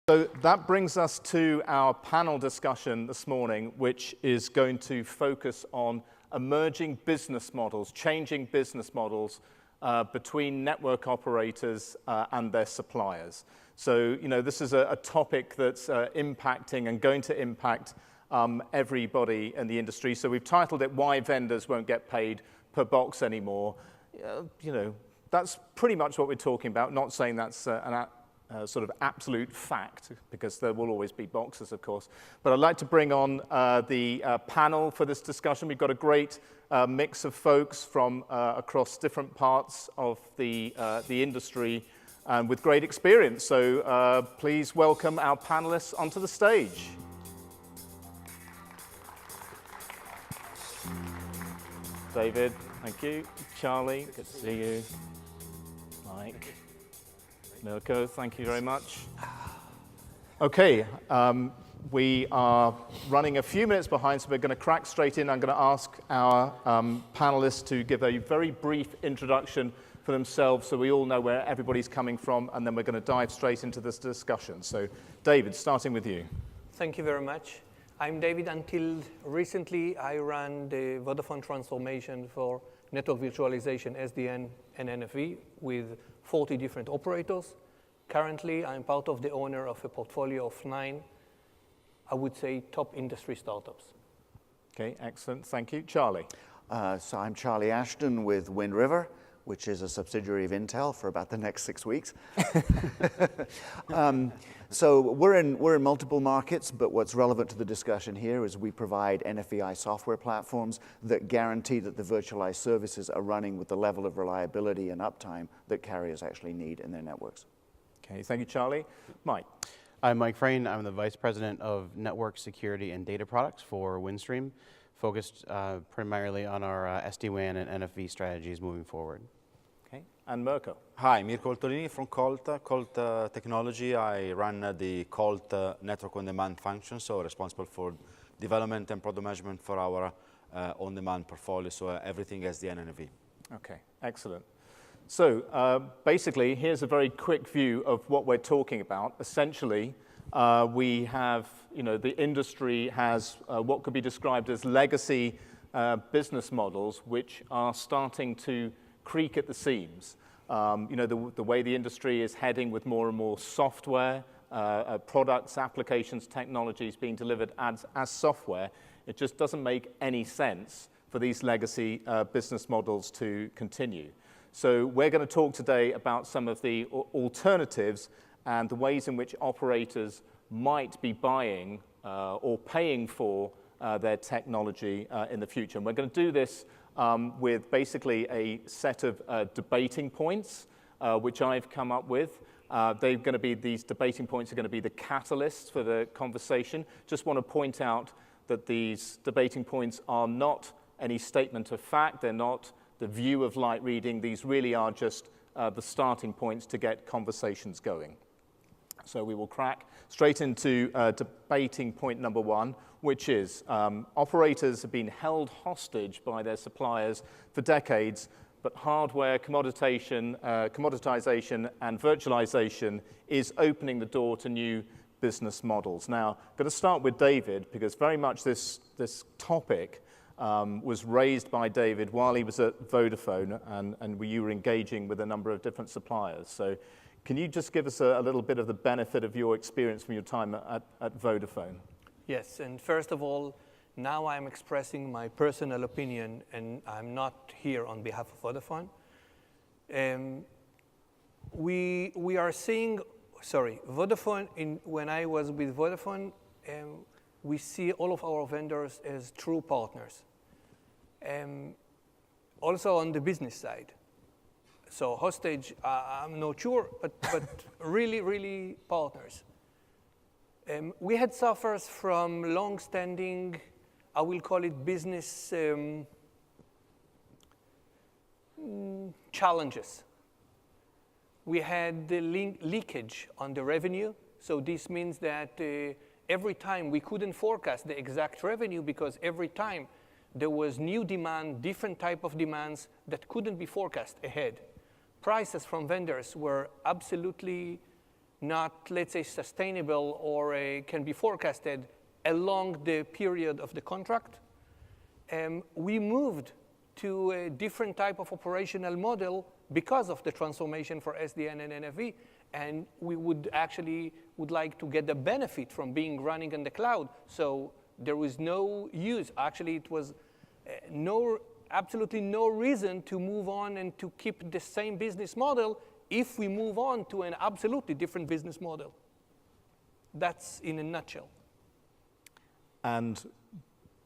So that brings us to our panel discussion this morning, which is going to focus on emerging business models, changing business models between network operators and their suppliers. So, this is a topic that's impacting and going to impact everybody in the industry. So we've titled it, Why Vendors Won't Get Paid Per Box Anymore. That's pretty much what we're talking about, not saying that's sort of absolute fact, because there will always be boxes, of course. But I'd like to bring on the panel for this discussion. We've got a great mix of folks from across different parts of the industry and with great experience. So please welcome our panelists onto the stage. David, thank you. Charlie, good to see you. Mike. Milko, thank you very much. Okay, we are running a few minutes behind, so we're going to crack straight in. I'm going to ask our panelists to give a very brief introduction for themselves so we all know where everybody's coming from, and then we're going to dive straight into this discussion. So, David, starting with you. Thank you very much. I'm David. Until recently, I ran the Vodafone transformation for network virtualization, SDN, and NFV with 40 different operators. Currently, I'm part of the owner of a portfolio of 9, I would say, top industry startups. Okay, excellent. Thank you. Charlie. So I'm Charlie Ashton with Wind River, which is a subsidiary of Intel for about the next 6 weeks. So we're in multiple markets, but what's relevant to the discussion here is we provide NFVI software platforms that guarantee that the virtualized services are running with the level of reliability and uptime that carriers actually need in their networks. Okay, thank you, Charlie. Mike. I'm Mike Frayne. I'm the Vice President of Network Security and Data Products for Windstream, focused primarily on our SD-WAN and NFV strategies moving forward. Okay, and Mirko. Hi, Mirko Oltolini from Colt. Colt Technology. I run the Colt network on-demand function, so responsible for development and product management for our on-demand portfolio, so everything SDN and NFV. Okay, excellent. So basically, here's a very quick view of what we're talking about. Essentially, we have, the industry has what could be described as legacy business models, which are starting to creak at the seams. The way the industry is heading with more and more software, products, applications, technologies being delivered as software, it just doesn't make any sense for these legacy business models to continue. So we're going to talk today about some of the alternatives and the ways in which operators might be buying or paying for their technology in the future. And we're going to do this with basically a set of debating points, which I've come up with. These debating points are going to be the catalysts for the conversation. Just want to point out that these debating points are not any statement of fact. They're not the view of light reading. These really are just the starting points to get conversations going. So we will crack straight into debating point number 1, which is operators have been held hostage by their suppliers for decades, but hardware commoditization and virtualization is opening the door to new business models. Now, I'm going to start with David, because very much this topic was raised by David while he was at Vodafone, and you were engaging with a number of different suppliers. So can you just give us a little bit of the benefit of your experience from your time at Vodafone? Yes, and first of all, now I'm expressing my personal opinion, and I'm not here on behalf of Vodafone. We are seeing, Vodafone, when I was with Vodafone, we see all of our vendors as true partners. Also on the business side. So hostage, I'm not sure, but really, really partners. We had suffers from long-standing, I will call it business challenges. We had the leakage on the revenue. So this means that every time we couldn't forecast the exact revenue, because every time there was new demand, different type of demands that couldn't be forecast ahead. Prices from vendors were absolutely not, let's say, sustainable or can be forecasted along the period of the contract. We moved to a different type of operational model because of the transformation for SDN and NFV, and we would like to get the benefit from being running in the cloud. So there was no use. Actually, it was absolutely no reason to move on and to keep the same business model if we move on to an absolutely different business model. That's in a nutshell. And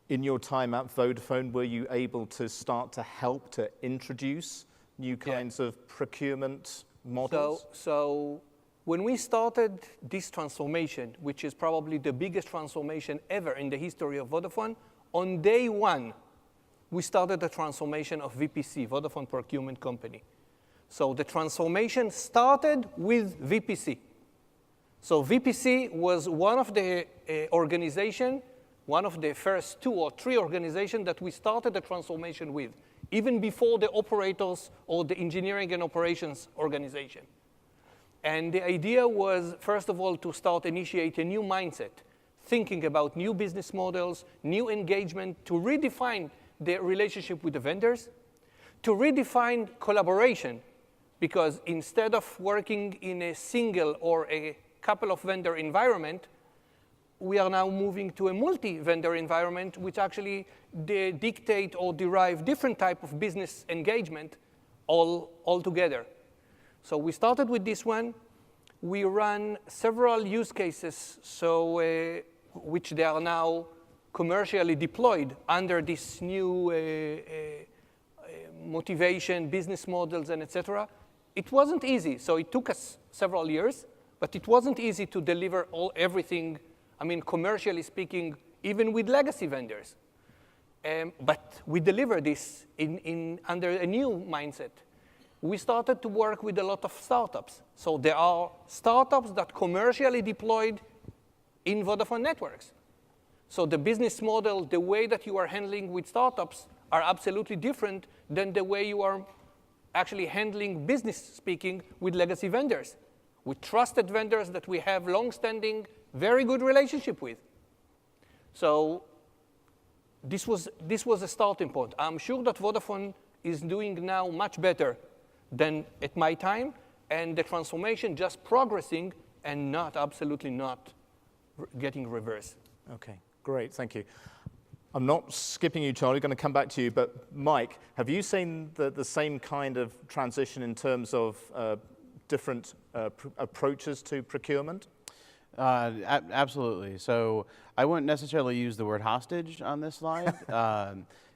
in your time at Vodafone, were you able to start to help to introduce new kinds of procurement models? So when we started this transformation, which is probably the biggest transformation ever in the history of Vodafone, on day one, we started the transformation of VPC, Vodafone Procurement Company. So the transformation started with VPC. So VPC was one of the one of the first 2 or 3 organizations that we started the transformation with, even before the operators or the engineering and operations organization. And the idea was, first of all, to initiate a new mindset, thinking about new business models, new engagement, to redefine the relationship with the vendors, to redefine collaboration, because instead of working in a single or a couple of vendor environment, we are now moving to a multi-vendor environment, which actually dictate or derive different type of business engagement all together. So we started with this one. We ran several use cases, which they are now commercially deployed under this new motivation, business models, and et cetera. It wasn't easy, so it took us several years, but it wasn't easy to deliver everything, commercially speaking, even with legacy vendors. But we delivered this under a new mindset. We started to work with a lot of startups. So there are startups that commercially deployed in Vodafone networks. So the business model, the way that you are handling with startups are absolutely different than the way you are actually handling, business speaking, with legacy vendors, with trusted vendors that we have long-standing, very good relationship with. So this was a starting point. I'm sure that Vodafone is doing now much better than at my time, and the transformation just progressing and absolutely not getting reversed. Okay, great, thank you. I'm not skipping you, Charlie, going to come back to you, but Mike, have you seen the same kind of transition in terms of different approaches to procurement? Absolutely. So I wouldn't necessarily use the word hostage on this slide.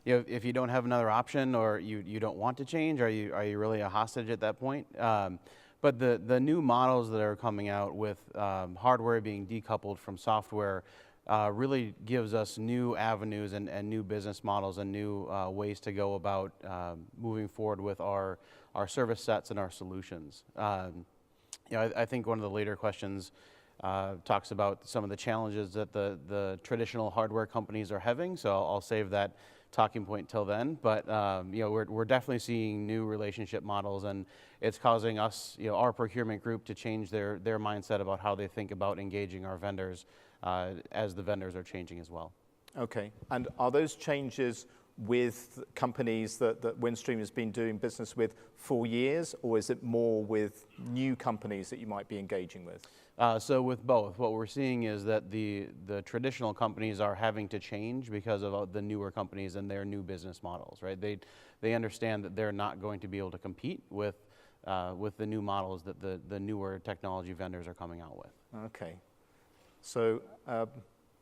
If you don't have another option or you don't want to change, are you really a hostage at that point? But the new models that are coming out with hardware being decoupled from software really gives us new avenues and new business models and new ways to go about moving forward with our service sets and our solutions. I think one of the later questions talks about some of the challenges that the traditional hardware companies are having, so I'll save that talking point till then. But we're definitely seeing new relationship models, and it's causing us, our procurement group, to change their mindset about how they think about engaging our vendors as the vendors are changing as well. Okay, and are those changes with companies that Windstream has been doing business with for years, or is it more with new companies that you might be engaging with? So with both, what we're seeing is that the traditional companies are having to change because of the newer companies and their new business models, right? They understand that they're not going to be able to compete with the new models that the newer technology vendors are coming out with. Okay. So,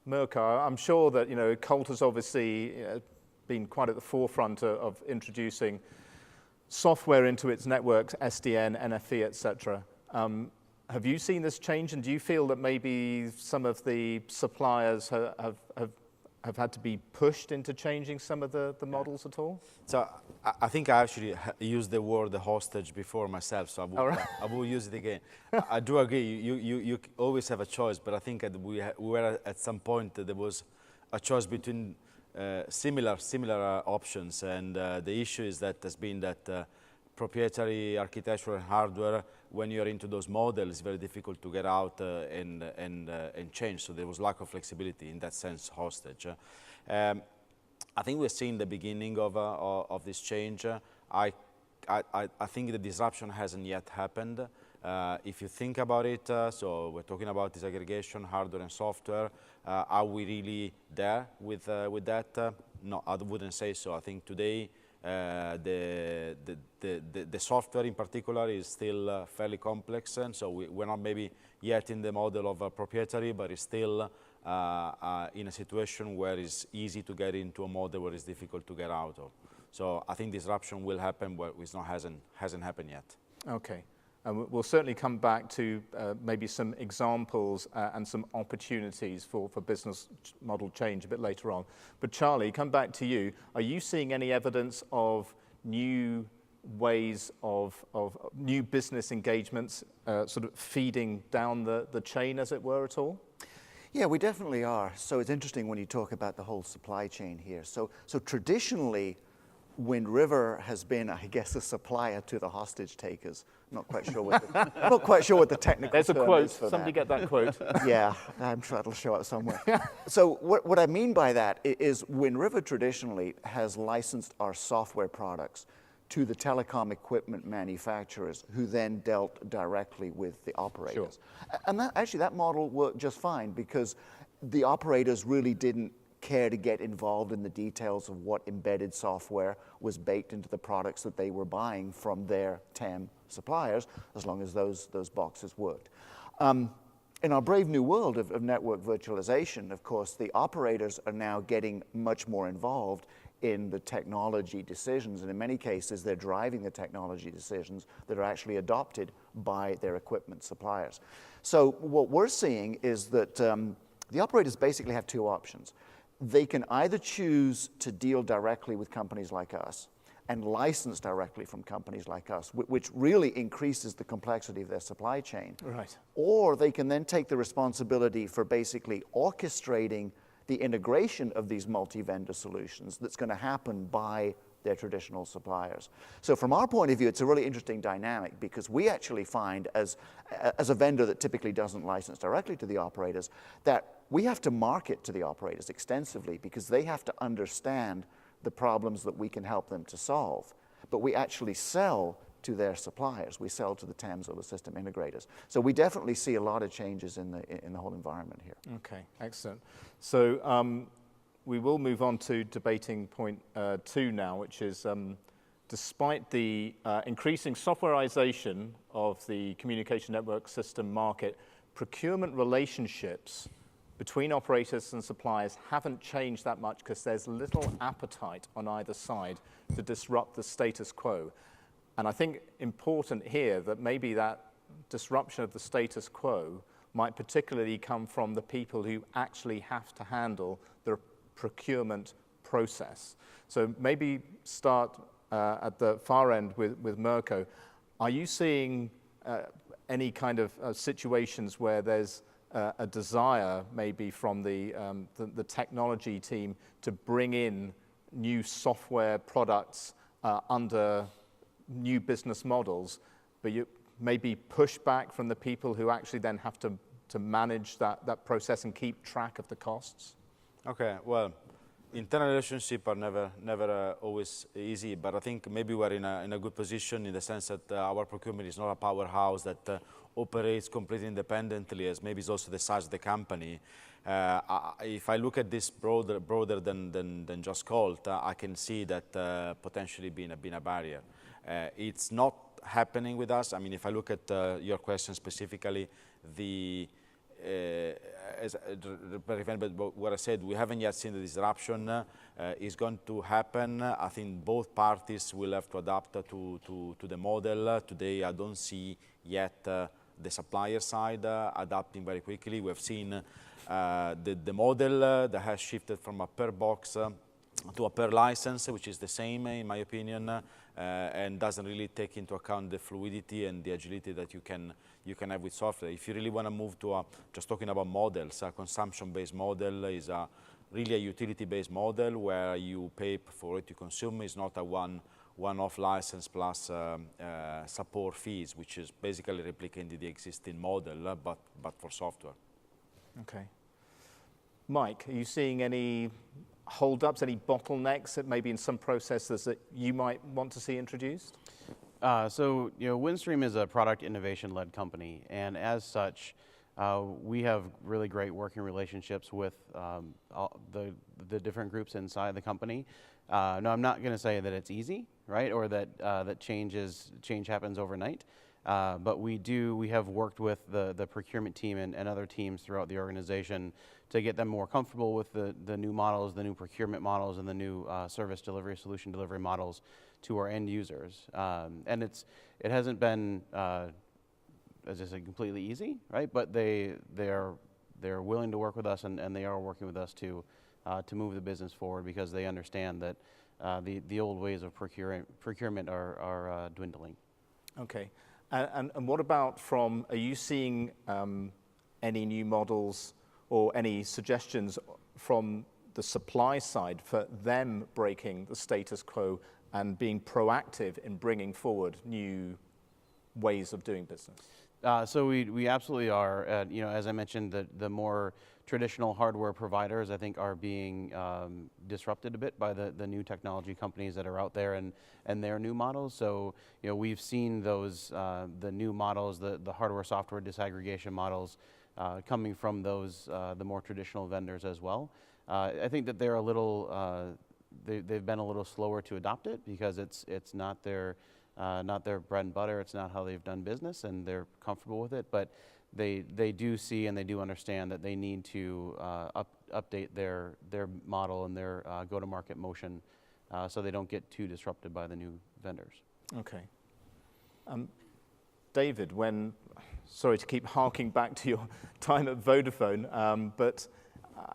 Mirko, I'm sure that Colt has obviously been quite at the forefront of introducing software into its networks, SDN, NFV, etc. Have you seen this change, and do you feel that maybe some of the suppliers have had to be pushed into changing some of the models at all? So I think I actually used the word hostage before myself, so I will use it again. I do agree, you always have a choice, but I think we were at some point there was a choice between similar options, and the issue is that has been that proprietary architecture and hardware when you're into those models, it's very difficult to get out and change. So there was lack of flexibility in that sense, hostage. I think we're seeing the beginning of this change. I think the disruption hasn't yet happened. If you think about it, so we're talking about disaggregation, hardware and software. Are we really there with that? No, I wouldn't say so. I think today the software in particular is still fairly complex, and so we're not maybe yet in the model of proprietary, but it's still in a situation where it's easy to get into a model where it's difficult to get out of. So I think disruption will happen, but it hasn't happened yet. Okay. And we'll certainly come back to maybe some examples and some opportunities for business model change a bit later on. But Charlie, come back to you. Are you seeing any evidence of new ways of new business engagements sort of feeding down the chain, as it were, at all? Yeah, we definitely are. So it's interesting when you talk about the whole supply chain here. So traditionally, Wind River has been, I guess, a supplier to the hostage takers. Not quite sure what the technical There's a term quote. is for Somebody that. get that quote. Yeah, I'm sure it'll show up somewhere. So what I mean by that is Wind River traditionally has licensed our software products to the telecom equipment manufacturers, who then dealt directly with the operators. Sure. And that model worked just fine, because the operators really didn't care to get involved in the details of what embedded software was baked into the products that they were buying from their TAM suppliers, as long as those boxes worked. In our brave new world of network virtualization, of course, the operators are now getting much more involved in the technology decisions, and in many cases, they're driving the technology decisions that are actually adopted by their equipment suppliers. So what we're seeing is that the operators basically have two options. They can either choose to deal directly with companies like us and license directly from companies like us, which really increases the complexity of their supply chain. Right. Or they can then take the responsibility for basically orchestrating the integration of these multi-vendor solutions that's going to happen by their traditional suppliers. So from our point of view, it's a really interesting dynamic, because we actually find, as a vendor that typically doesn't license directly to the operators, that we have to market to the operators extensively, because they have to understand the problems that we can help them to solve. But we actually sell to their suppliers. We sell to the TAMs or the system integrators. So we definitely see a lot of changes in the whole environment here. Okay, excellent. So we will move on to debating point 2 now, which is despite the increasing softwareization of the communication network system market, procurement relationships between operators and suppliers haven't changed that much, because there's little appetite on either side to disrupt the status quo. And I think important here that maybe that disruption of the status quo might particularly come from the people who actually have to handle the procurement process. So maybe start at the far end with Mirko. Are you seeing any kind of situations where there's a desire maybe from the technology team to bring in new software products under new business models, but you maybe push back from the people who actually then have to manage that process and keep track of the costs? Okay, well, internal relationships are never always easy, but I think maybe we're in a good position, in the sense that our procurement is not a powerhouse that operates completely independently, as maybe is also the size of the company. If I look at this broader than just Colt, I can see that potentially being a barrier. It's not happening with us. I mean, if I look at your question specifically, what I said, we haven't yet seen the disruption. Is going to happen. I think both parties will have to adapt to the model. Today, I don't see yet the supplier side adapting very quickly. We have seen the model that has shifted from a per box to a per license, which is the same, in my opinion, and doesn't really take into account the fluidity and the agility that you can have with software. If you really want to move to just talking about models, a consumption-based model is really a utility-based model where you pay for what you consume. It's not a one-off license plus support fees, which is basically replicating the existing model, but for software. Okay. Mike, are you seeing any hold-ups, any bottlenecks that maybe in some processes that you might want to see introduced? So, Windstream is a product innovation-led company, and as such, we have really great working relationships with all the different groups inside the company. No, I'm not going to say that it's easy, right, or that change happens overnight. But we have worked with the procurement team and other teams throughout the organization to get them more comfortable with the new models, the new procurement models, and the new service delivery, solution delivery models to our end users. And it hasn't been, as I said, completely easy, right? But they're willing to work with us, and they are working with us to move the business forward because they understand that the old ways of procurement are dwindling. Okay. And what about are you seeing any new models or any suggestions from the supply side for them breaking the status quo and being proactive in bringing forward new ways of doing business? So we absolutely are. As I mentioned, the more traditional hardware providers, I think, are being disrupted a bit by the new technology companies that are out there and their new models. So we've seen those the new models, the hardware-software disaggregation models coming from those the more traditional vendors as well. I think that they're a little they've been a little slower to adopt it because it's not their bread and butter. It's not how they've done business, and they're comfortable with it. But they do see and they do understand that they need to update their model and their go-to-market motion so they don't get too disrupted by the new vendors. Okay. David, sorry to keep harking back to your time at Vodafone, but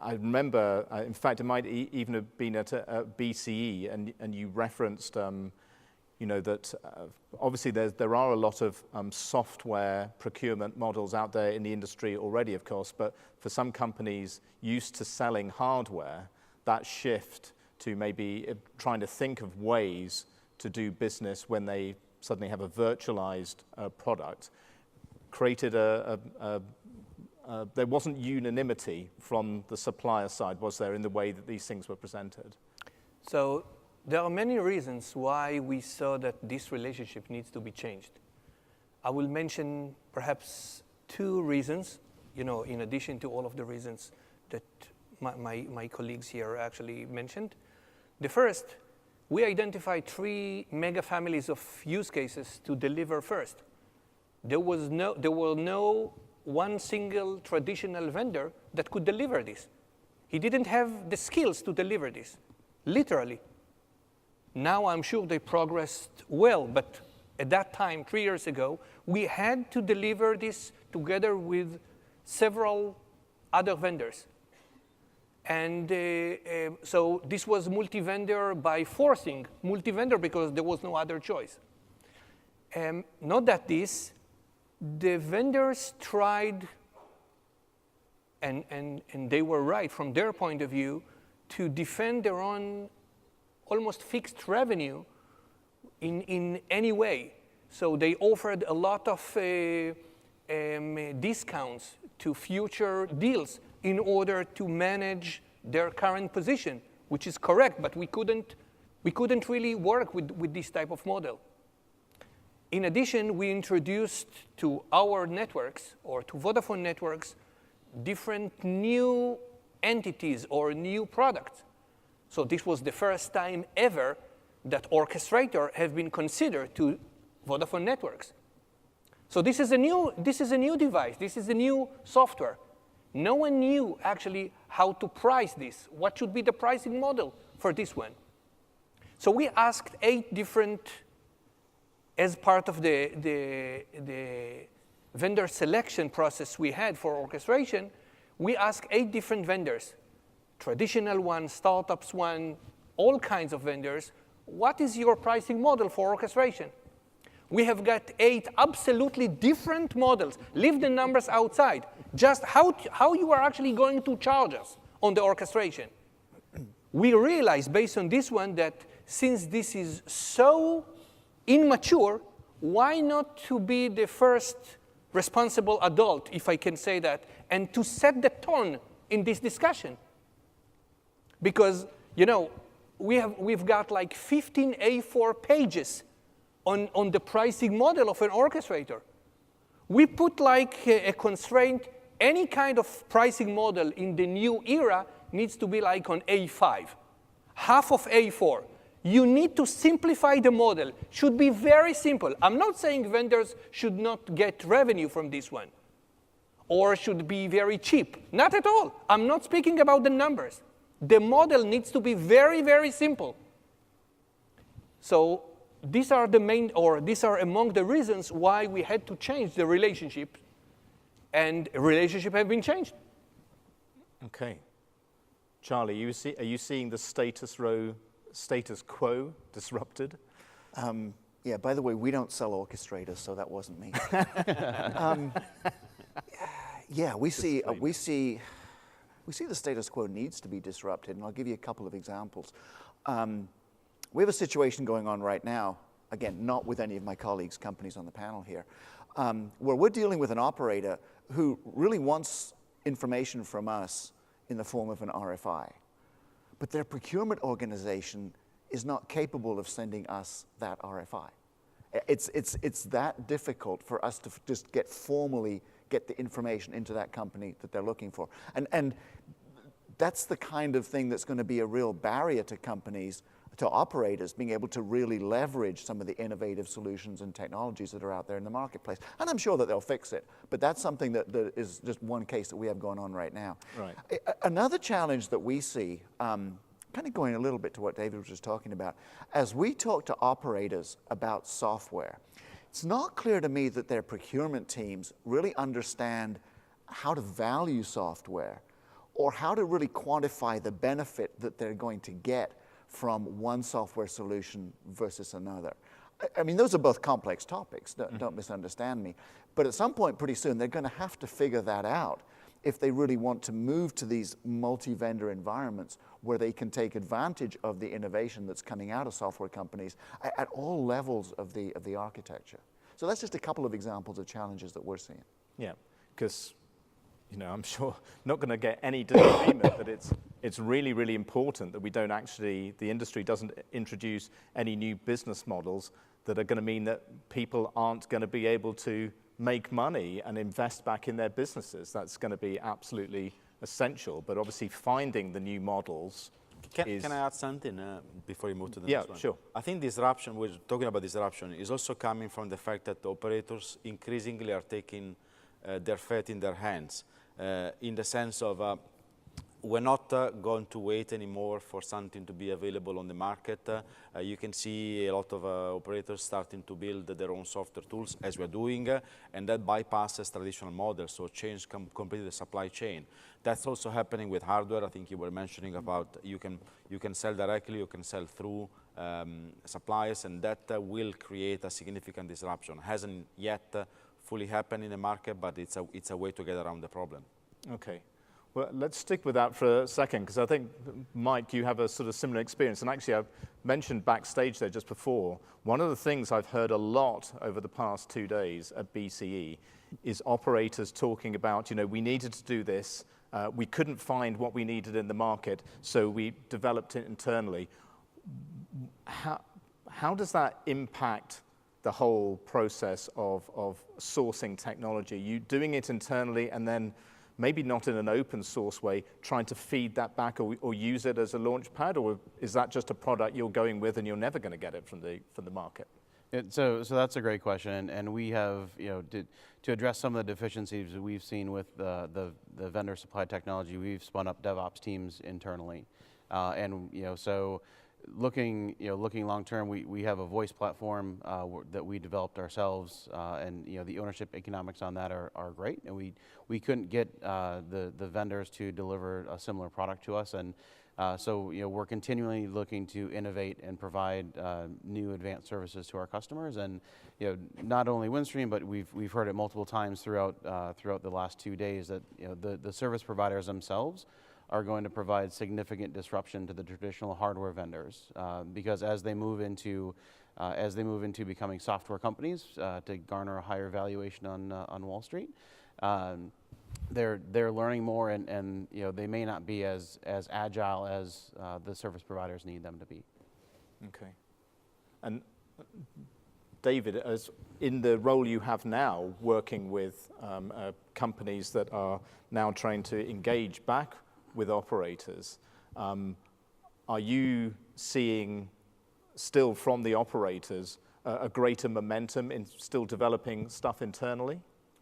I remember, in fact, it might even have been at BCE, and you referenced that obviously there are a lot of software procurement models out there in the industry already, of course, but for some companies used to selling hardware, that shift to maybe trying to think of ways to do business when they suddenly have a virtualized product created there wasn't unanimity from the supplier side, was there, in the way that these things were presented? So there are many reasons why we saw that this relationship needs to be changed. I will mention perhaps two reasons, in addition to all of the reasons that my colleagues here actually mentioned. The first, we identified 3 mega families of use cases to deliver first. There were no one single traditional vendor that could deliver this. He didn't have the skills to deliver this, literally. Now I'm sure they progressed well, but at that time, 3 years ago, we had to deliver this together with several other vendors. And so this was multi-vendor by forcing multi-vendor because there was no other choice. Not that the vendors tried, and they were right from their point of view, to defend their own almost fixed revenue in any way. So they offered a lot of discounts to future deals in order to manage their current position, which is correct, but we couldn't really work with this type of model. In addition, we introduced to our networks, or to Vodafone networks, different new entities or new products. So this was the first time ever that orchestrator have been considered to Vodafone networks. So this is a new device. This is a new software. No one knew actually how to price this. What should be the pricing model for this one? So we asked 8 different, as part of the vendor selection process we had for orchestration, we asked 8 different vendors, traditional ones, startups one, all kinds of vendors, what is your pricing model for orchestration? We have got 8 absolutely different models. Leave the numbers outside. Just how you are actually going to charge us on the orchestration. We realized based on this one that since this is so immature, why not to be the first responsible adult, if I can say that, and to set the tone in this discussion? Because, you know, we've got like 15 A4 pages on the pricing model of an orchestrator. We put like a constraint, any kind of pricing model in the new era needs to be like on A5, half of A4. You need to simplify the model. Should be very simple. I'm not saying vendors should not get revenue from this one or should be very cheap. Not at all. I'm not speaking about the numbers. The model needs to be very, very simple. So these are the main, or these are among the reasons why we had to change the relationship, and relationship have been changed. Okay. Charlie, are you seeing the status quo disrupted? Yeah, by the way, we don't sell orchestrators, so that wasn't me. Yeah, we see the status quo needs to be disrupted, and I'll give you a couple of examples. We have a situation going on right now, again, not with any of my colleagues' companies on the panel here, where we're dealing with an operator who really wants information from us in the form of an RFI. But their procurement organization is not capable of sending us that RFI. It's that difficult for us to just formally get the information into that company that they're looking for. And that's the kind of thing that's going to be a real barrier to companies, to operators, being able to really leverage some of the innovative solutions and technologies that are out there in the marketplace. And I'm sure that they'll fix it, but that's something that is just one case that we have going on right now. Right. Another challenge that we see, kind of going a little bit to what David was just talking about, as we talk to operators about software, it's not clear to me that their procurement teams really understand how to value software or how to really quantify the benefit that they're going to get from one software solution versus another. I mean, those are both complex topics, don't misunderstand me. But at some point pretty soon, they're going to have to figure that out if they really want to move to these multi-vendor environments where they can take advantage of the innovation that's coming out of software companies at all levels of the architecture. So that's just a couple of examples of challenges that we're seeing. Yeah, because I'm sure not going to get any disagreement that it's really, really important that we don't actually, the industry doesn't introduce any new business models that are going to mean that people aren't going to be able to make money and invest back in their businesses. That's going to be absolutely essential. But obviously finding the new models Can I add something before you move to the next one? Yeah, sure. I think disruption, we're talking about disruption, is also coming from the fact that operators increasingly are taking their fate in their hands, in the sense of we're not going to wait anymore for something to be available on the market. You can see a lot of operators starting to build their own software tools, as we're doing, and that bypasses traditional models, so change completely the supply chain. That's also happening with hardware. I think you were mentioning about you can sell directly, you can sell through suppliers, and that will create a significant disruption. Hasn't yet fully happened in the market, but it's a way to get around the problem. Okay. Well, let's stick with that for a second, because I think, Mike, you have a sort of similar experience. And actually, I've mentioned backstage there just before, one of the things I've heard a lot over the past 2 days at BCE is operators talking about, we needed to do this. We couldn't find what we needed in the market, so we developed it internally. How does that impact the whole process of sourcing technology? You doing it internally and then maybe not in an open source way, trying to feed that back or use it as a launch pad, or is that just a product you're going with and you're never going to get it from the market? So that's a great question, and we have, to address some of the deficiencies that we've seen with the vendor supplied technology, we've spun up DevOps teams internally, and so looking long term, we have a voice platform that we developed ourselves, and the ownership economics on that are great, and we couldn't get the vendors to deliver a similar product to us, and so we're continually looking to innovate and provide new advanced services to our customers, and not only Windstream, but we've heard it multiple times throughout the last 2 days that the service providers themselves are going to provide significant disruption to the traditional hardware vendors because as they move into becoming software companies to garner a higher valuation on Wall Street, they're learning more, and they may not be as agile as the service providers need them to be. Okay. And David, as in the role you have now, working with companies that are now trying to engage back with operators, are you seeing still from the operators a greater momentum in still developing stuff internally?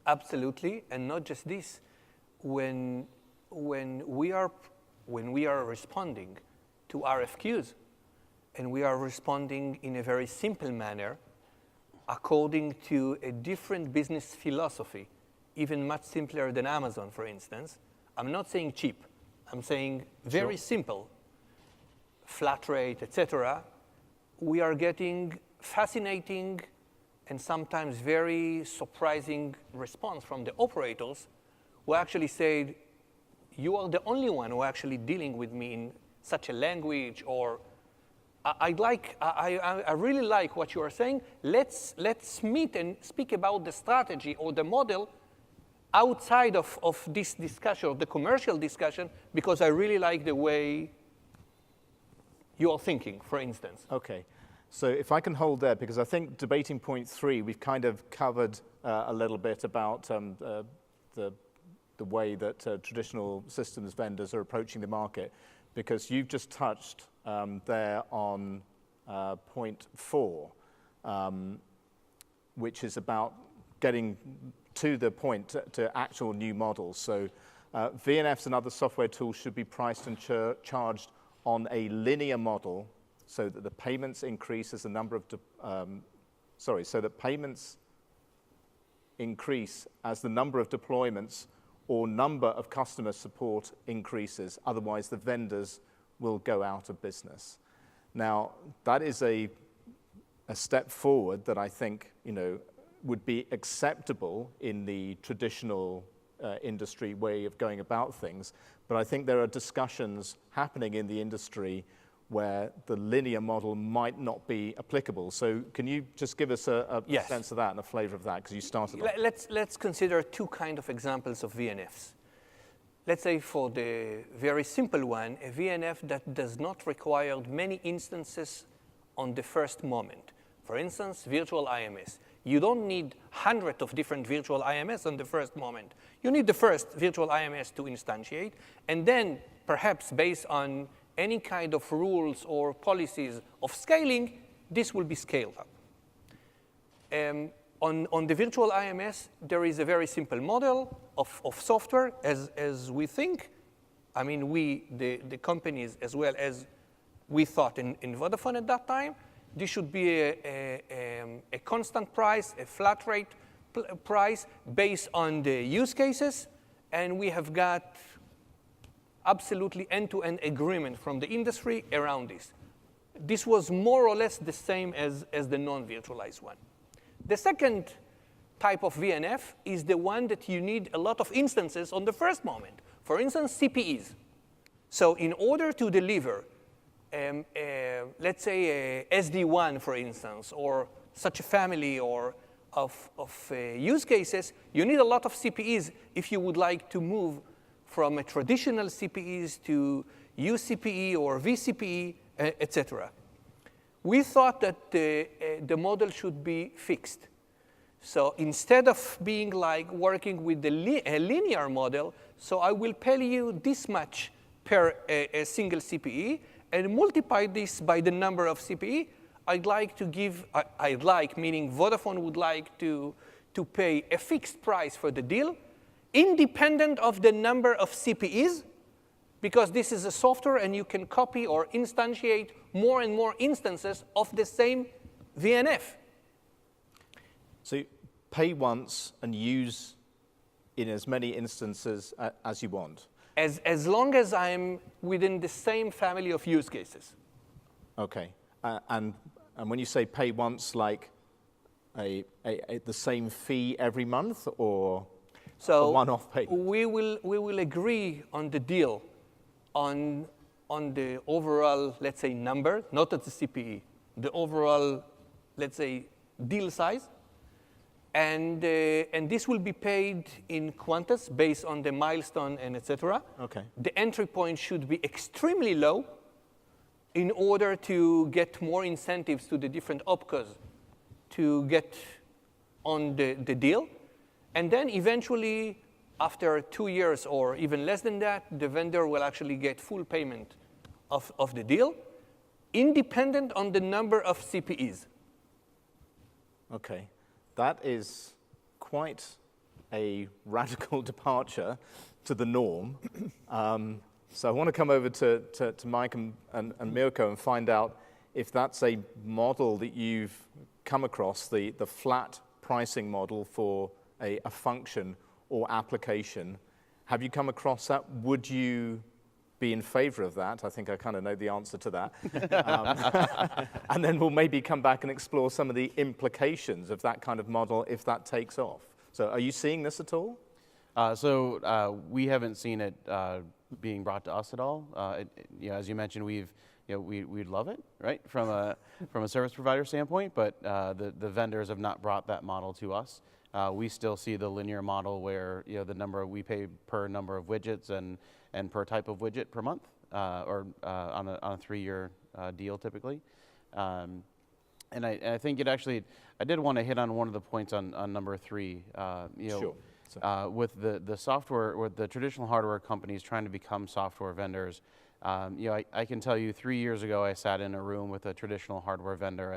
Absolutely, and not just this. When we are responding to RFQs, and we are responding in a very simple manner, according to a different business philosophy, even much simpler than Amazon, for instance. I'm not saying cheap. I'm saying very simple, flat rate, etc. We are getting fascinating and sometimes very surprising response from the operators who actually said, you are the only one who actually dealing with me in such a language, or I really like what you are saying. Let's meet and speak about the strategy or the model outside of this discussion, of the commercial discussion, because I really like the way you are thinking, for instance. Okay. So if I can hold there, because I think debating point 3, we've kind of covered a little bit about the way that traditional systems vendors are approaching the market, because you've just touched there on point 4, which is about getting to the point to actual new models. So VNFs and other software tools should be priced and charged on a linear model, so that the payments increase as the number of payments increase as the number of deployments or number of customer support increases. Otherwise, the vendors will go out of business. Now, that is a step forward that I think would be acceptable in the traditional industry way of going about things. But I think there are discussions happening in the industry where the linear model might not be applicable. So can you just give us a Yes. sense of that and a flavor of that, because you started on. Let's consider two kind of examples of VNFs. Let's say for the very simple one, a VNF that does not require many instances on the first moment. For instance, virtual IMS. You don't need hundreds of different virtual IMS on the first moment. You need the first virtual IMS to instantiate, and then perhaps based on any kind of rules or policies of scaling, this will be scaled up. On the virtual IMS, there is a very simple model of software as we think. I mean, the companies, as well as we thought in Vodafone at that time, this should be a constant price, a flat rate price based on the use cases, and we have got absolutely end-to-end agreement from the industry around this. This was more or less the same as the non-virtualized one. The second type of VNF is the one that you need a lot of instances on the first moment. For instance, CPEs. So in order to deliver, let's say a SD1, for instance, or such a family of use cases, you need a lot of CPEs if you would like to move from a traditional CPEs to UCPE or VCPE, etc. We thought that the model should be fixed. So instead of being like working with a linear model, so I will pay you this much per a single CPE and multiply this by the number of CPE. Meaning Vodafone would like to pay a fixed price for the deal, independent of the number of CPEs, because this is a software and you can copy or instantiate more and more instances of the same VNF. So pay once and use in as many instances as you want. As long as I'm within the same family of use cases. Okay. And when you say pay once, like the same fee every month, or a one-off payment? We will agree on the deal on the overall, let's say, number, not at the CPE, the overall, let's say, deal size. And this will be paid in quantas based on the milestone and et cetera. Okay. The entry point should be extremely low in order to get more incentives to the different opcos to get on the deal. And then eventually, after 2 years or even less than that, the vendor will actually get full payment of the deal, independent on the number of CPEs. Okay. That is quite a radical departure to the norm. So I want to come over to Mike and Mirko and find out if that's a model that you've come across, the flat pricing model for a function or application. Have you come across that? Would you be in favor of that? I think I kind of know the answer to that. And then we'll maybe come back and explore some of the implications of that kind of model if that takes off. So are you seeing this at all? We haven't seen it being brought to us at all. As you mentioned, we'd love it, right, from a service provider standpoint, but the vendors have not brought that model to us. We still see the linear model where the number we pay per number of widgets and per type of widget per month, or on a 3-year deal typically. And I think it actually, I did want to hit on one of the points on number 3. Sure. With the software, with the traditional hardware companies trying to become software vendors, I can tell you 3 years ago I sat in a room with a traditional hardware vendor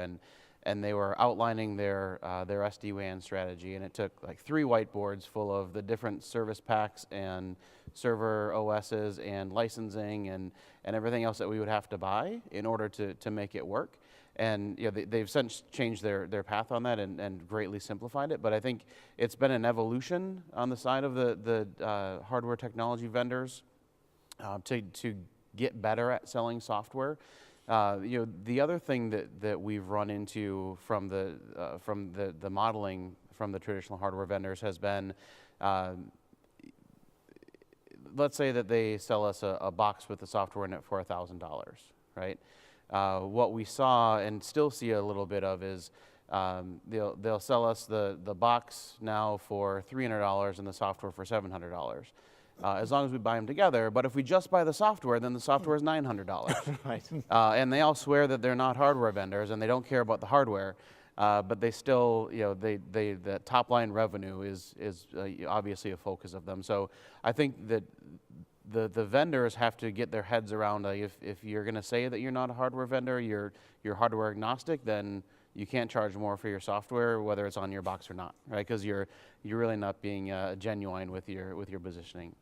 and they were outlining their SD-WAN strategy, and it took like 3 whiteboards full of the different service packs and server OSs and licensing and everything else that we would have to buy in order to make it work. And they've since changed their path on that and greatly simplified it. But I think it's been an evolution on the side of the hardware technology vendors to get better at selling software. The other thing that we've run into from the modeling from the traditional hardware vendors has been, let's say that they sell us a box with the software in it for $1,000, right? What we saw and still see a little bit of is they'll sell us the box now for $300 and the software for $700. As long as we buy them together. But if we just buy the software, then the software is $900. Right. And they all swear that they're not hardware vendors and they don't care about the hardware, but they still, the top line revenue is obviously a focus of them. So I think that the vendors have to get their heads around if you're going to say that you're not a hardware vendor, you're hardware agnostic, then you can't charge more for your software, whether it's on your box or not, right? Because you're really not being genuine with your positioning.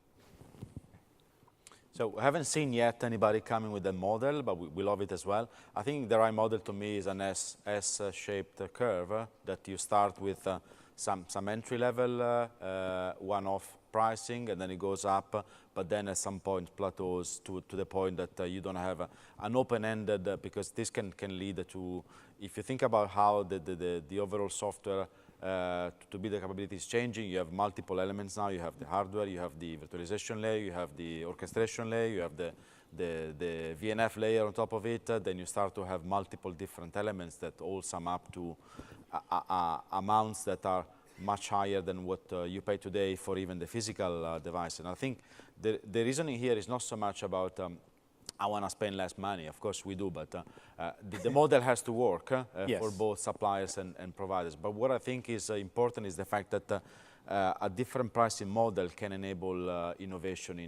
So we haven't seen yet anybody coming with a model, but we love it as well. I think the right model to me is an S-shaped curve that you start with some entry-level one-off pricing, and then it goes up, but then at some point plateaus to the point that you don't have an open-ended, because this can lead to, if you think about how the overall software to be the capability is changing, you have multiple elements now. You have the hardware, you have the virtualization layer, you have the orchestration layer, you have the VNF layer on top of it. Then you start to have multiple different elements that all sum up to amounts that are much higher than what you pay today for even the physical device. And I think the reasoning here is not so much about I want to spend less money. Of course we do, but the model has to work yes. for both suppliers and providers. But what I think is important is the fact that a different pricing model can enable innovation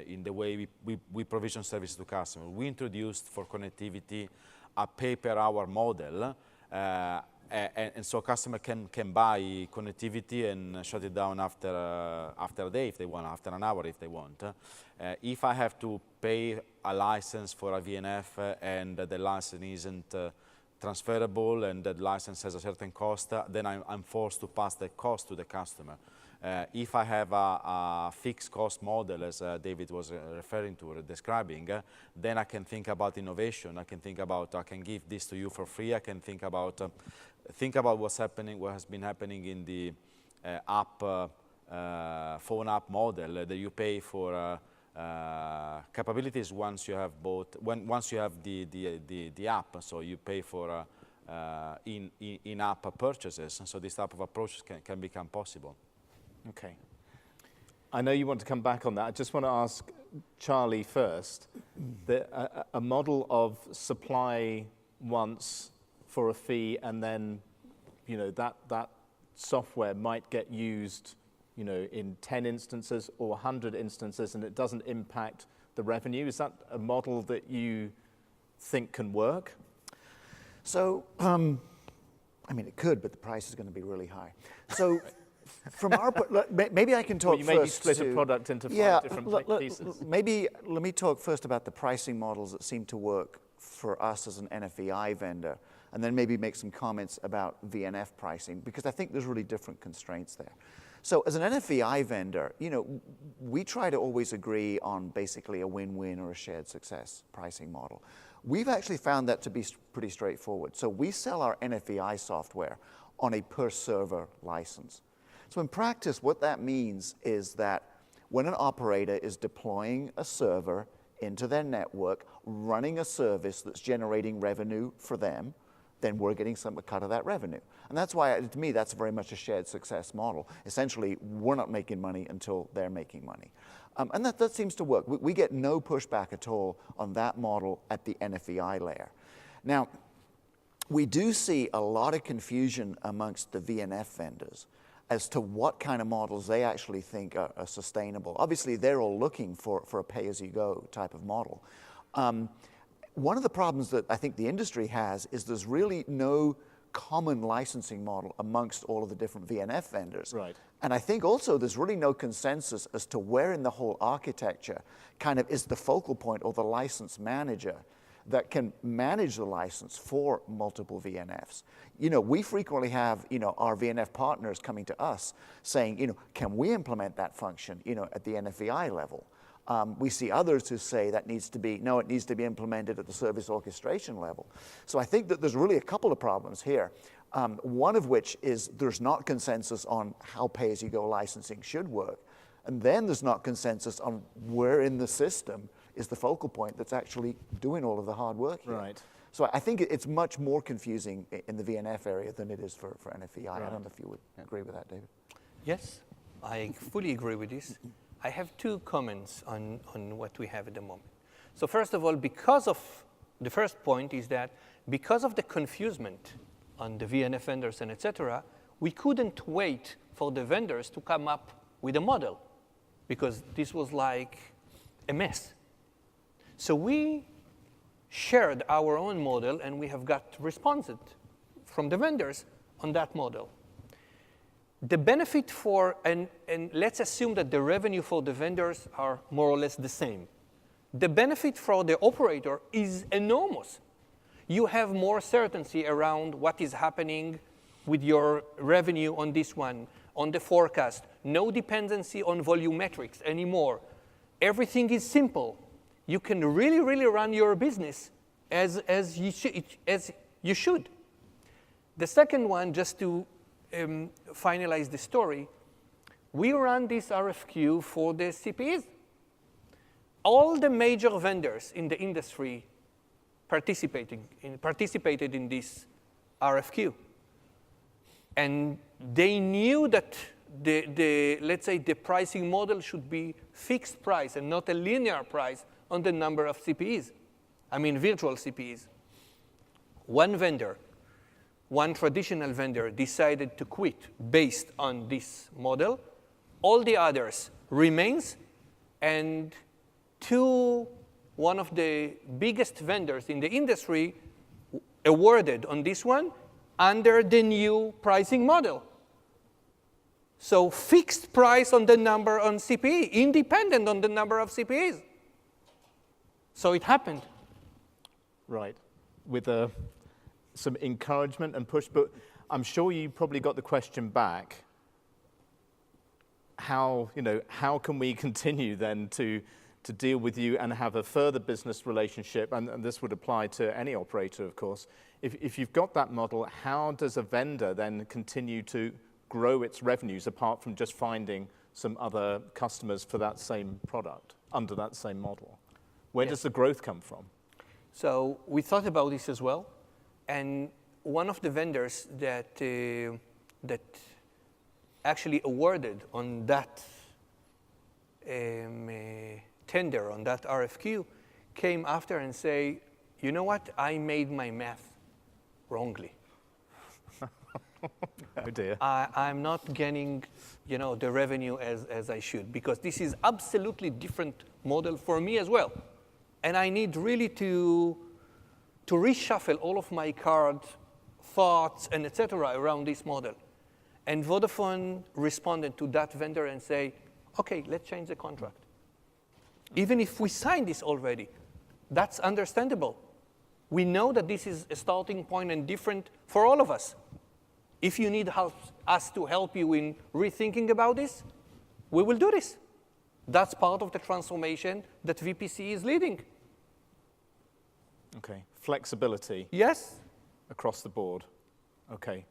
in the way we provision services to customers. We introduced for connectivity a pay-per-hour model, and so a customer can buy connectivity and shut it down after a day if they want, after an hour if they want. If I have to pay a license for a VNF and the license isn't transferable and that license has a certain cost, then I'm forced to pass that cost to the customer. If I have a fixed cost model, as David was referring to or describing, then I can think about innovation. I can think about I can give this to you for free. I can think about what's happening, what has been happening in the phone app model that you pay for capabilities once you have once you have the app, so you pay for in-app purchases, and so this type of approach can become possible. Okay. I know you want to come back on that. I just want to ask Charlie first. A model of supply once for a fee, and then, you know, that software might get used, you know, in 10 instances or 100 instances, and it doesn't impact the revenue. Is that a model that you think can work? So, I mean, it could, but the price is going to be really high. So, from our, maybe I can talk you first. maybe split a product into 5 different pieces. Maybe let me talk first about the pricing models that seem to work for us as an NFVI vendor, and then maybe make some comments about VNF pricing, because I think there's really different constraints there. So as an NFVI vendor, you know, we try to always agree on basically a win-win or a shared success pricing model. We've actually found that to be pretty straightforward. So we sell our NFVI software on a per server license. So in practice, what that means is that when an operator is deploying a server into their network, running a service that's generating revenue for them, then we're getting a cut of that revenue. And that's why, to me, that's very much a shared success model. Essentially, we're not making money until they're making money. And that seems to work. We get no pushback at all on that model at the NFVI layer. Now, we do see a lot of confusion amongst the VNF vendors as to what kind of models they actually think are sustainable. Obviously, they're all looking for a pay-as-you-go type of model. One of the problems that I think the industry has is there's really no common licensing model amongst all of the different VNF vendors. Right. And I think also there's really no consensus as to where in the whole architecture kind of is the focal point or the license manager that can manage the license for multiple VNFs. You know, we frequently have, you know, our VNF partners coming to us saying, you know, can we implement that function, you know, at the NFVI level? We see others who say that needs to be, no, it needs to be implemented at the service orchestration level. So I think that there's really a couple of problems here. One of which is there's not consensus on how pay-as-you-go licensing should work. And then there's not consensus on where in the system is the focal point that's actually doing all of the hard work here. Right. So I think it's much more confusing in the VNF area than it is for NFVI. Right. I don't know if you would agree with that, David. Yes, I fully agree with this. I have 2 comments on what we have at the moment. So first of all, because of, the first point is that because of the confusement on the VNF vendors and et cetera, we couldn't wait for the vendors to come up with a model, because this was like a mess. So we shared our own model, and we have got responses from the vendors on that model. The benefit for, and let's assume that the revenue for the vendors are more or less the same. The benefit for the operator is enormous. You have more certainty around what is happening with your revenue on this one, on the forecast. No dependency on volumetrics anymore. Everything is simple. You can really, really run your business as you should. The second one, just to finalize the story, we ran this RFQ for the CPEs. All the major vendors in the industry participated in this RFQ. And they knew that let's say the pricing model should be fixed price and not a linear price on the number of CPEs. I mean virtual CPEs. One vendor, one traditional vendor decided to quit based on this model. All the others remains, and one of the biggest vendors in the industry awarded on this one under the new pricing model. So fixed price on the number on CPE, independent on the number of CPEs. So it happened. Right, with some encouragement and push, but I'm sure you probably got the question back. How can we continue then to deal with you and have a further business relationship? And this would apply to any operator, of course. If you've got that model, how does a vendor then continue to grow its revenues apart from just finding some other customers for that same product under that same model? Where does the growth come from? So we thought about this as well, and one of the vendors that that actually awarded on that tender, on that RFQ, came after and say, you know what, I made my math wrongly. Oh dear. I'm not getting, the revenue as I should, because this is absolutely different model for me as well. And I need really to reshuffle all of my card thoughts and et cetera around this model. And Vodafone responded to that vendor and say, okay, let's change the contract. Even if we signed this already, that's understandable. We know that this is a starting point and different for all of us. If you need us to help you in rethinking about this, we will do this. That's part of the transformation that VPC is leading. Okay. Flexibility. Yes. Across the board. Okay.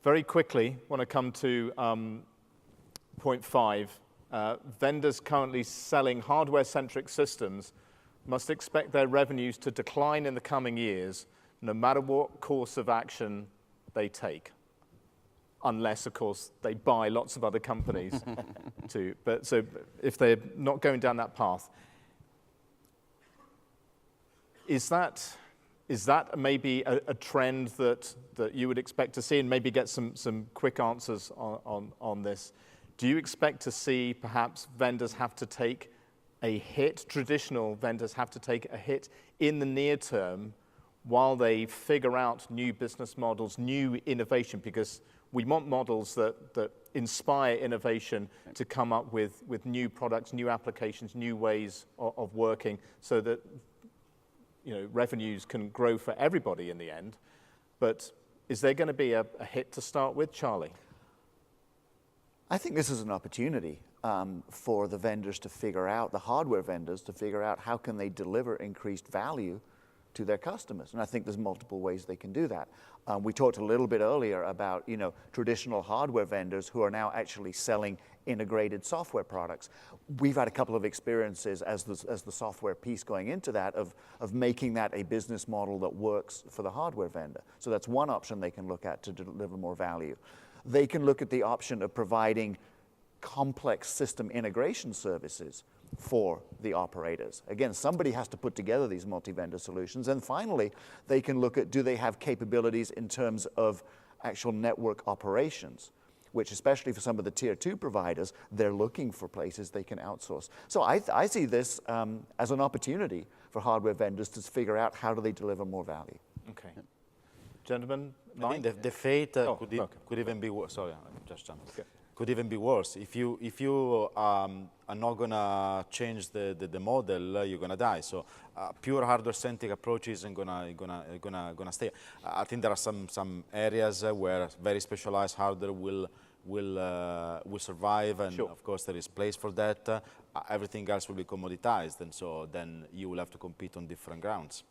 Very quickly, want to come to point 5. Vendors currently selling hardware-centric systems must expect their revenues to decline in the coming years, no matter what course of action they take. Unless, of course, they buy lots of other companies too. But so if they're not going down that path, is that maybe a trend that you would expect to see, and maybe get some quick answers on this? Do you expect to see perhaps vendors have to take a hit, traditional vendors have to take a hit in the near term while they figure out new business models, new innovation? Because we want models that inspire innovation to come up with new products, new applications, new ways of working, so that revenues can grow for everybody in the end. But is there going to be a hit to start with, Charlie? I think this is an opportunity for the vendors to figure out, the hardware vendors to figure out how can they deliver increased value to their customers. And I think there's multiple ways they can do that. We talked a little bit earlier about traditional hardware vendors who are now actually selling integrated software products. We've had a couple of experiences as the software piece going into that of making that a business model that works for the hardware vendor. So that's one option they can look at to deliver more value. They can look at the option of providing complex system integration services for the operators. Again, somebody has to put together these multi-vendor solutions. And finally, they can look at, do they have capabilities in terms of actual network operations, which especially for some of the tier 2 providers, they're looking for places they can outsource. So I see this as an opportunity for hardware vendors to figure out how do they deliver more value. Okay. Gentlemen, I think the fate could even be worse. Sorry, I just jumped. Okay. Could even be worse. If you are not gonna change the model, you're gonna die. So pure hardware-centric approach isn't gonna stay. I think there are some areas where very specialized hardware will survive, and sure, of course there is place for that. Everything else will be commoditized, and so then you will have to compete on different grounds.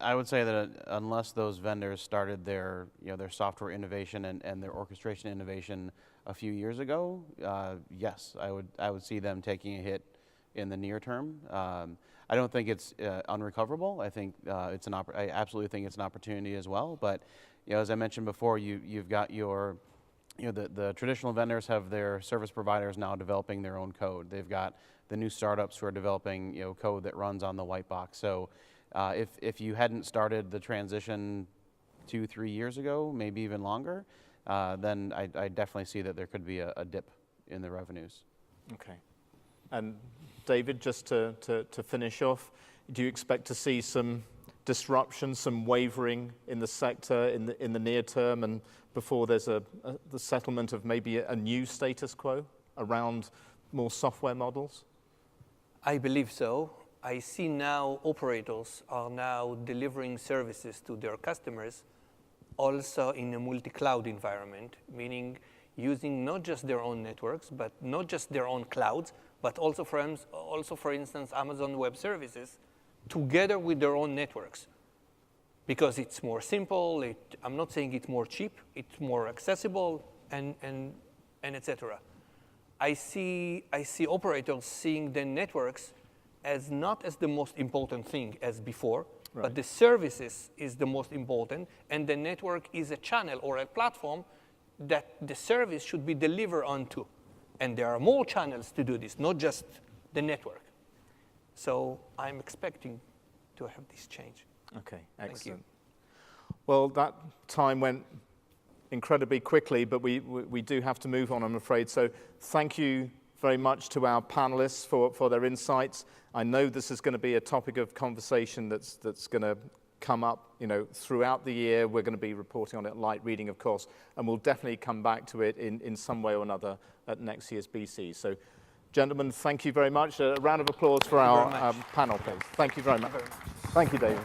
I would say that unless those vendors started their software innovation and their orchestration innovation a few years ago, yes, I would see them taking a hit in the near term. I don't think it's unrecoverable. I think I absolutely think it's an opportunity as well. But as I mentioned before, you've got the traditional vendors have their service providers now developing their own code. They've got the new startups who are developing code that runs on the white box. So if you hadn't started the transition 2-3 years ago, maybe even longer, then I definitely see that there could be a dip in the revenues. Okay. And David, just to finish off, do you expect to see some disruption, some wavering in the sector in the near term, and before there's the settlement of maybe a new status quo around more software models? I believe so. I see now operators are now delivering services to their customers also in a multi-cloud environment, meaning using not just their own networks, but not just their own clouds, but also, for instance, Amazon Web Services together with their own networks. Because it's more simple, I'm not saying it's more cheap, it's more accessible, and et cetera. I see operators seeing the networks as not as the most important thing as before, but the services is the most important, and the network is a channel or a platform that the service should be delivered onto. And there are more channels to do this, not just the network. So I'm expecting to have this change. Okay, Thank excellent. you. Well, that time went incredibly quickly, but we do have to move on, I'm afraid. So thank you very much to our panelists for their insights. I know this is going to be a topic of conversation that's going to come up, throughout the year. We're going to be reporting on it, light reading, of course, and we'll definitely come back to it in some way or another at next year's BCE. So, gentlemen, thank you very much. A round of applause for our panel, please. Thank you very much. Thank you, David.